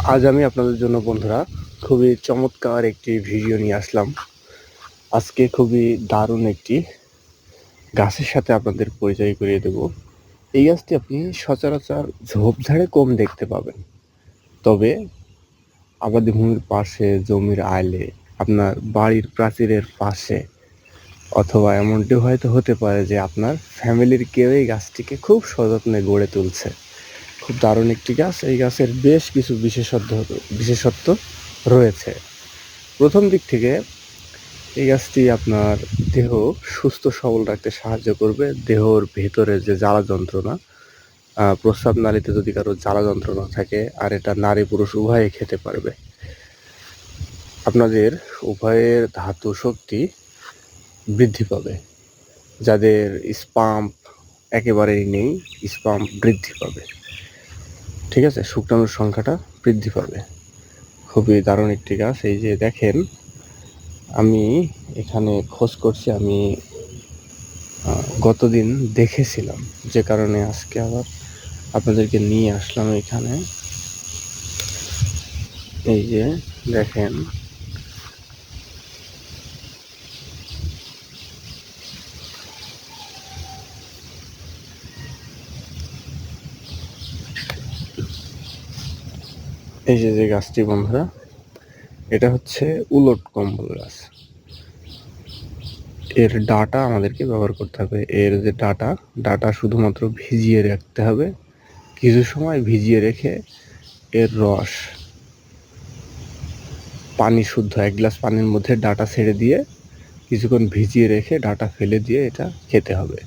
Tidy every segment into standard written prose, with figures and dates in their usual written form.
আজ আমি আপনাদের জন্য বন্ধুরা খুবই চমৎকার একটি ভিডিও নিয়ে আসলাম। আজকে খুবই দারুণ একটি গাছের সাথে আপনাদের পরিচয় করিয়ে দেব। এই গাছটি আপনি সচরাচর ঝোপঝাড়ে কম দেখতে পাবেন, তবে আবাদি ভূমির পাশে, জমির আইলে, আপনার বাড়ির প্রাচীরের পাশে, অথবা এমনটি হয়তো হতে পারে যে আপনার ফ্যামিলির কেউ এই গাছটিকে খুব সযত্নে গড়ে তুলছে। খুব দারুণ একটি গাছ। এই গাছের বেশ কিছু বিশেষত্ব রয়েছে। প্রথম দিক থেকে এই গাছটি আপনার দেহ সুস্থ সবল রাখতে সাহায্য করবে। দেহর ভেতরে যে জ্বালা যন্ত্রণা, প্রস্রাব নালীতে যদি কারো জ্বালা যন্ত্রণা থাকে, আর এটা নারী পুরুষ উভয়ে খেতে পারবে। আপনাদের উভয়ের ধাতু শক্তি বৃদ্ধি পাবে। যাদের স্পাম একেবারেই নেই, স্পাম বৃদ্ধি পাবে। ঠিক আছে, শুক্রাণুর সংখ্যাটা বৃদ্ধি পাবে। খুবই দারুণ একটি গাছ। এই যে দেখেন, আমি এখানে খোঁজ করছি, আমি গতদিন দেখেছিলাম, যে কারণে আজকে আবার আপনাদেরকে নিয়ে আসলাম এখানে। এই যে দেখেন, এই যে গাছটি বন্ধুরা, এটা হচ্ছে উলট কম্বল গাছ। এর ডাটা আমাদেরকে ব্যবহার করতে হবে। এর যে ডাটা শুধুমাত্র ভিজিয়ে রাখতে হবে। কিছু সময় ভিজিয়ে রেখে এর রস, পানি শুদ্ধ 1 গ্লাস পানির মধ্যে ডাটা ছেড়ে দিয়ে কিছুক্ষণ ভিজিয়ে রেখে ডাটা ফেলে দিয়ে এটা খেতে হবে।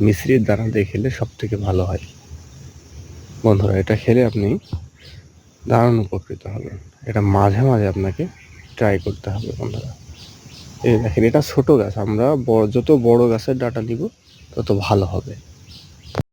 মিশ্রির দানা দিয়ে খেলে সব থেকে ভালো হয় বন্ধুরা। এটা খেলে আপনি দারুণ উপকৃত হবেন। এটা মাঝে মাঝে আপনাকে ট্রাই করতে হবে বন্ধুরা। এই দেখেন, এটা ছোট গাছ। আমরা যত বড় গাছের ডাটা নিব তত ভালো হবে।